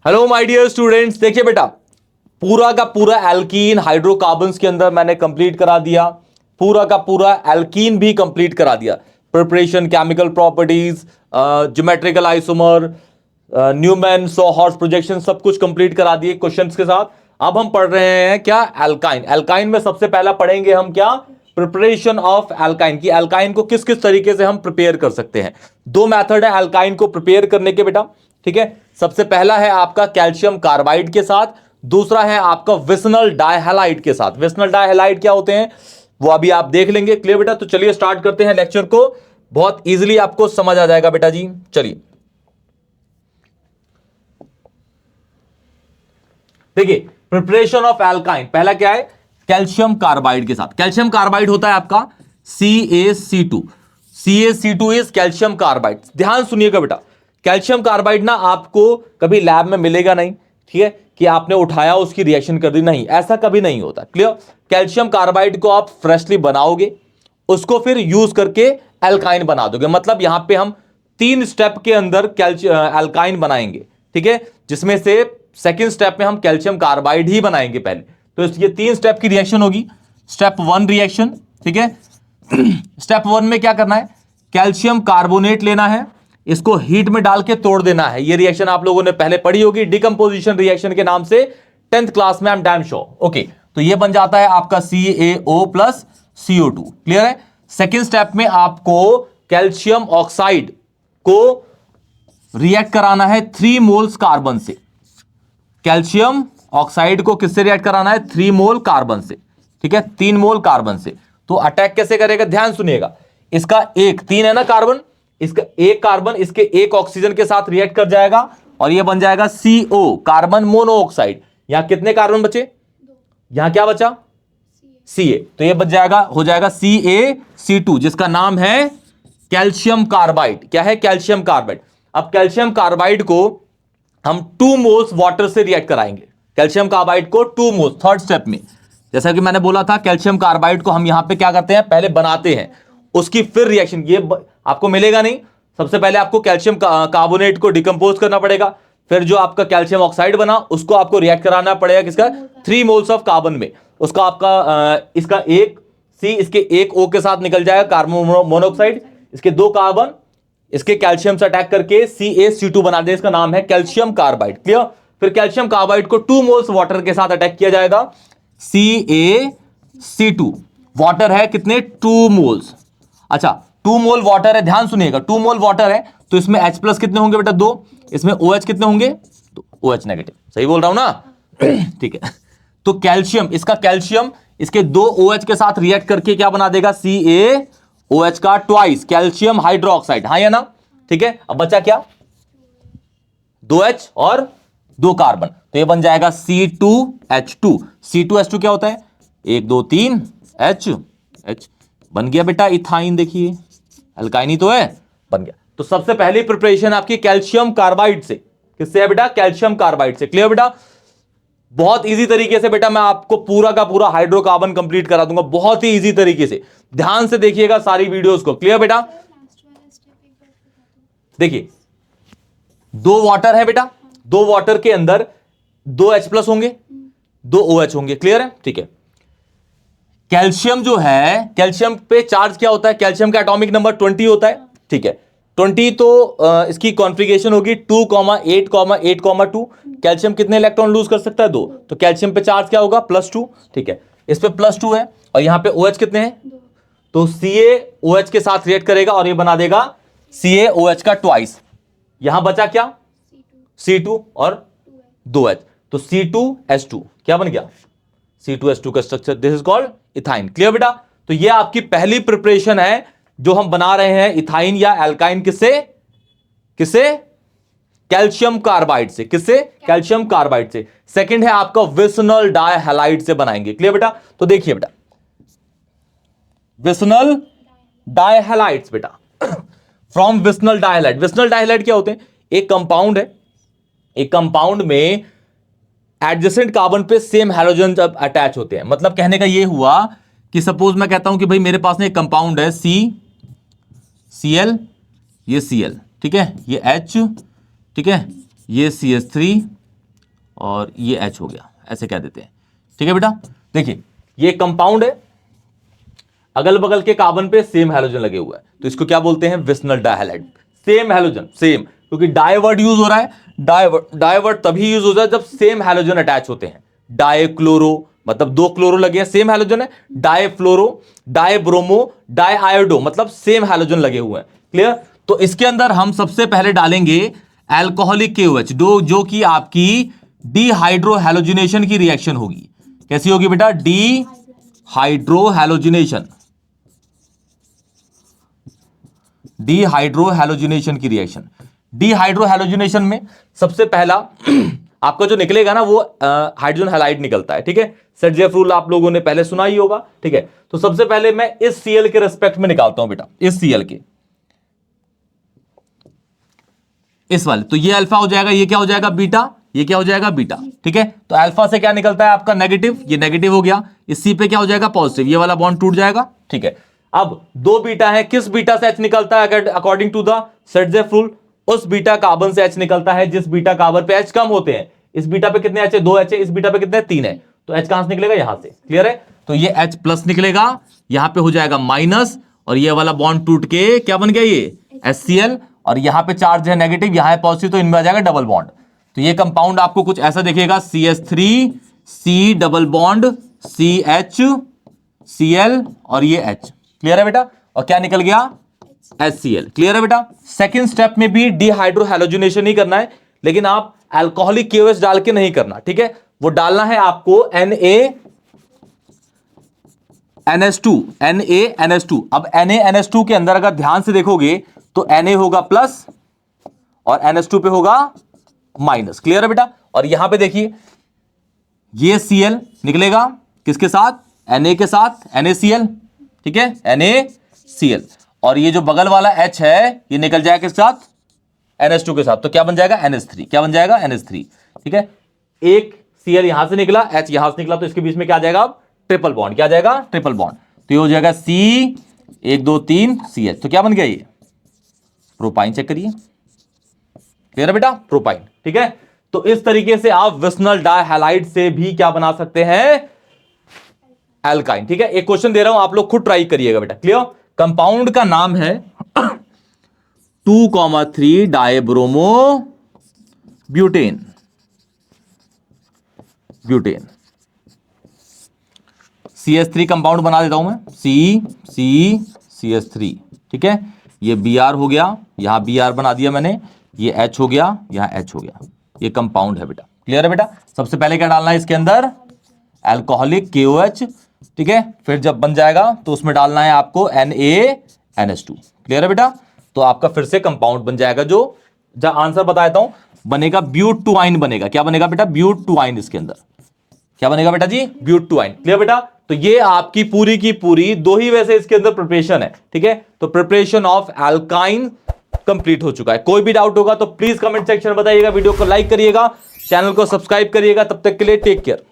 Hello my dear students, देखिए बेटा, पूरा का पूरा एल्कीन हाइड्रोकार्बन्स के अंदर मैंने कंप्लीट करा दिया। पूरा का पूरा एल्कीन भी कंप्लीट करा दिया। Preparation, chemical properties, geometrical isomer, Newman sawhorse projection, सब कुछ कंप्लीट करा दिए क्वेश्चंस के साथ। अब हम पढ़ रहे हैं क्या, एल्काइन। एल्काइन में सबसे पहला पढ़ेंगे हम क्या, प्रिपरेशन ऑफ एल्काइन, की एल्काइन को किस किस तरीके से हम प्रिपेयर कर सकते हैं। दो मेथड है एल्काइन को प्रिपेयर करने के बेटा, ठीक है। सबसे पहला है आपका कैल्शियम कार्बाइड के साथ, दूसरा है आपका विसनल डाइहैलाइड के साथ। विसनल डाइहैलाइड क्या होते हैं वो अभी आप देख लेंगे। क्लियर बेटा? तो चलिए स्टार्ट करते हैं लेक्चर को, बहुत इजीली आपको समझ आ जाएगा बेटा जी। चलिए देखिए, प्रिपरेशन ऑफ एल्काइन, पहला क्या है, कैल्शियम कार्बाइड के साथ। कैल्शियम कार्बाइड होता है आपका CaC2। CaC2 is calcium carbide. ध्यान सुनिएगा बेटा, कैल्शियम कार्बाइड ना आपको कभी लैब में मिलेगा नहीं, ठीक है, कि आपने उठाया उसकी रिएक्शन कर दी, नहीं, ऐसा कभी नहीं होता। क्लियर? कैल्शियम कार्बाइड को आप फ्रेशली बनाओगे, उसको फिर यूज करके एल्काइन बना दोगे। मतलब यहां पे हम 3 स्टेप के अंदर एल्काइन बनाएंगे, ठीक है, जिसमें से सेकेंड स्टेप में हम कैल्शियम कार्बाइड ही बनाएंगे पहले। तो ये 3 स्टेप की रिएक्शन होगी। स्टेप 1 रिएक्शन, ठीक है। स्टेप 1 में क्या करना है, कैल्शियम कार्बोनेट लेना है, इसको हीट में डाल के तोड़ देना है। ये रिएक्शन आप लोगों ने पहले पढ़ी होगी, डिकम्पोजिशन रिएक्शन के नाम से, 10th क्लास में, I am damn sure. Okay, तो ये बन जाता है आपका CaO प्लस CO2। क्लियर है? सेकेंड स्टेप में आपको कैल्शियम ऑक्साइड को रिएक्ट कराना है 3 मोल्स कार्बन से। कैल्शियम ऑक्साइड को किससे रिएक्ट कराना है, 3 मोल कार्बन से, ठीक है, 3 मोल कार्बन से। तो अटैक कैसे करेगा, ध्यान सुनिएगा। इसका 3 है ना कार्बन, इसका 1 कार्बन इसके 1 ऑक्सीजन के साथ रिएक्ट कर जाएगा और ये बन जाएगा CO, कार्बन मोनोऑक्साइड। यहां कितने कार्बन बचे, यहां क्या बचा, Ca। तो ये बच जाएगा, हो जाएगा CaC2, जिसका नाम है कैल्शियम कार्बाइड। क्या है, कैल्शियम कार्बाइड। अब कैल्शियम कार्बाइड को हम 2 मोल्स वाटर से रिएक्ट कराएंगे। कैल्शियम कार्बाइड को 2 मोल्स थर्ड स्टेप में, जैसा कि मैंने बोला था, कैल्शियम कार्बाइड को हम यहां पे क्या करते हैं, पहले बनाते हैं, उसकी फिर रिएक्शन। ये आपको मिलेगा नहीं, सबसे पहले आपको कैल्शियम कार्बोनेट को डिकम्पोज करना पड़ेगा, फिर जो आपका कैल्शियम ऑक्साइड बना उसको आपको रिएक्ट कराना पड़ेगा किसका, 3 मोल्स ऑफ कार्बन में। उसका आपका इसका 1 C इसके 1 O के साथ निकल जाएगा, कार्बन मोनोऑक्साइड, इसके 2 कार्बन इसके कैल्शियम से अटैक करके CaC2 बना दे, इसका नाम है कैल्शियम कार्बाइड। क्लियर? फिर कैल्शियम कार्बाइड को 2 मोल्स वाटर के साथ अटैक किया जाएगा, CaC2। वाटर है कितने, 2 मोल्स। अच्छा, 2 मोल वाटर है, ध्यान सुनिएगा, 2 मोल वाटर है तो इसमें H प्लस कितने होंगे बेटा, 2। इसमें OH कितने होंगे, तो OH नेगेटिव। सही बोल रहा हूं ना? ठीक है। तो कैल्शियम, इसका कैल्शियम इसके 2 OH के साथ रिएक्ट करके क्या बना देगा, CaOH का ट्वाइस कैल्शियम हाइड्रोक्साइड। हाँ या ना? ठीक है। अब बचा क्या, 2H और 2 कार्बन, तो ये बन जाएगा C2H2। C2H2 क्या होता है, 1 2 3 H बन गया बेटा इथाइन। देखिए अल्काइन ही तो है, बन गया। तो सबसे पहली प्रिपरेशन आपकी कैल्शियम कार्बाइड से, किससे है बेटा, कैल्शियम कार्बाइड से। क्लियर बेटा? बहुत इजी तरीके से बेटा मैं आपको पूरा का पूरा हाइड्रोकार्बन कंप्लीट करा दूंगा, बहुत ही इजी तरीके से। ध्यान से देखिएगा सारी वीडियोस को। क्लियर बेटा? देखिए 2 वाटर है बेटा, 2 वाटर के अंदर 2 H प्लस होंगे, 2 OH होंगे। क्लियर है? ठीक है। कैल्शियम जो है, कैल्शियम पे चार्ज क्या होता है, कैल्शियम का एटॉमिक नंबर 20 होता है, ठीक है। 20 तो इसकी कॉन्फ़िगरेशन होगी 2,8,8,2। कैल्शियम कितने इलेक्ट्रॉन लूज कर सकता है, 2। तो कैल्शियम पे चार्ज क्या होगा, +2, ठीक है। इस पे +2 है और यहां पे OH कितने हैं, तो CaOH के साथ रिएक्ट करेगा और ये बना देगा CaOH का ट्वाइस। यहां बचा क्या, C2 और 2H, तो C2H2 क्या बन गया, C2H2 का structure, this is called ethyne. Clear बेटा? तो ये आपकी पहली प्रिपरेशन है जो हम बना रहे हैं, इथाइन या एल्काइन। किससे, किससे, कैल्शियम कार्बाइड से। किससे, कैल्शियम कार्बाइड से। सेकंड है आपका विसनल डाइहैलाइड से बनाएंगे। क्लियर बेटा? तो देखिए बेटा, विसनल डाइहैलाइड्स बेटा, फ्रॉम विसनल डाइहैलाइड। विसनल डाइहैलाइड क्या होते हैं, एक कंपाउंड है, एक कंपाउंड में एडजेसेंट कार्बन पे सेम हैलोजन जब अटैच होते हैं। मतलब कहने का ये हुआ कि सपोज मैं कहता हूं कि भाई मेरे पास में एक कंपाउंड है CCl, ये Cl, ठीक है, ये H, ठीक है, ये CH3, और ये H हो गया, ऐसे कह देते हैं। ठीक है बेटा, देखिए ये कंपाउंड है, अगल बगल के कार्बन पे सेम हैलोजन लगे हुए हैं, तो इसको क्या बोलते हैं, विस्नल डाइहैलाइड। सेम हैलोजन, सेम, क्योंकि डाई वर्ड यूज हो रहा है। डाई वर्ड तभी यूज होता है जब सेम हैलोजन अटैच होते हैं। डाईक्लोरो मतलब दो क्लोरो लगे हैं, सेम हैलोजन है। डाईफ्लोरो, डाईब्रोमो, डाईआयोडो मतलब सेम हैलोजन लगे हुए हैं। क्लियर? तो इसके अंदर हम सबसे पहले डालेंगे एल्कोहलिक KOH, जो कि आपकी डीहाइड्रोहैलोजिनेशन की रिएक्शन होगी। कैसी होगी बेटा? डीहाइड्रोहैलोजिनेशन, डीहाइड्रोहैलोजिनेशन की रिएक्शन। डीहाइड्रोहैलोजिनेशन में सबसे पहला आपका जो निकलेगा ना वो हाइड्रोजन हैलाइड निकलता है। ठीक है, सेटजेफ रूल आप लोगों ने पहले सुना ही होगा। ठीक है, तो सबसे पहले मैं इस Cl के रेस्पेक्ट में निकालता हूं बेटा, इस Cl के, इस वाले, तो ये अल्फा हो जाएगा, ये क्या हो जाएगा, बीटा, ये क्या हो जाएगा, बीटा। ठीक है, तो अल्फा से क्या निकलता है आपका, नेगेटिव, ये नेगेटिव हो गया। इस C पे क्या हो जाएगा, पॉजिटिव, ये वाला बॉन्ड टूट जाएगा। ठीक है, अब दो बीटा है, किस बीटा से H निकलता है according to the Saytzeff rule? उस बीटा कार्बन से H निकलता है जिस बीटा कार्बन पे H कम होते हैं। इस बीटा पे कितने H है, 2 H है, इस बीटा पे कितने, 3 है, तो H कहां से निकलेगा, यहां से। क्लियर है? तो ये H प्लस निकलेगा, यहां पे हो जाएगा माइनस, और ये वाला बॉन्ड टूट के क्या बन गया, ये HCl, और यहां पे चार्ज है नेगेटिव, यहां है पॉजिटिव, तो इनमें आ जाएगा डबल बॉन्ड। तो ये कंपाउंड आपको कुछ ऐसा दिखेगा, CH3 C double bond CH Cl और ये H। क्लियर है बेटा? और क्या निकल गया, HCl। क्लियर है बेटा? सेकंड स्टेप में भी डीहाइड्रोहैलोजिनेशन ही करना है, लेकिन आप अल्कोहलिक KOH डाल के नहीं करना। ठीक है, वो डालना है आपको NaNH2। अब NaNH2 के अंदर अगर ध्यान से देखोगे तो Na होगा प्लस और NH2 पे होगा माइनस। क्लियर है बेटा? और यहां पे देखिए ये Cl निकलेगा किसके साथ, Na के साथ, NaCl। ठीक है, NaCl, और ये जो बगल वाला H है ये निकल जाएगा किसके साथ, NH2 के साथ, तो क्या बन जाएगा, NH3। क्या बन जाएगा, NH3। ठीक है, एक Cl यहां से निकला, H यहां से निकला, तो इसके बीच में क्या आ जाएगा, ट्रिपल बॉन्ड। क्या आ जाएगा, ट्रिपल बॉन्ड। तो ये हो जाएगा C 1 2 3 CH, तो क्या बन गया, ये प्रोपाइन। चेक करिए, क्लियर है बेटा, प्रोपाइन। ठीक है, तो इस तरीके से आप विस्नल डाइहैलाइड से भी क्या बना सकते हैं, एल्काइन। ठीक है, एक क्वेश्चन दे रहा हूं, आप लोग खुद ट्राई करिएगा बेटा। क्लियर? कंपाउंड का नाम है 2,3 dibromo butane. Butane CH3 compound बना देता हूं मैं, CH3। ठीक है, ये Br हो गया, यहां Br बना दिया मैंने, ये H हो गया, यहां H हो गया, ये कंपाउंड है बेटा। क्लियर है बेटा? सबसे पहले क्या डालना है इसके अंदर, अल्कोहलिक KOH। ठीक है, फिर जब बन जाएगा तो उसमें डालना है आपको NaNH2। क्लियर है बेटा? तो आपका फिर से कंपाउंड बन जाएगा, जो आंसर बता देता हूं, बनेगा ब्यूटुआइन बनेगा। क्या बनेगा बेटा, ब्यूटुआइन। इसके अंदर क्या बनेगा बेटा जी, ब्यूटुआइन। क्लियर बेटा? तो ये आपकी पूरी की पूरी दो ही वैसे इसके अंदर प्रिपरेशन है। ठीक है, तो प्रिपरेशन ऑफ एल्काइन कंप्लीट हो चुका है। कोई भी डाउट होगा तो प्लीज कमेंट सेक्शन में बताइएगा, वीडियो को लाइक करिएगा, चैनल को सब्सक्राइब करिएगा। तब तक के लिए टेक केयर।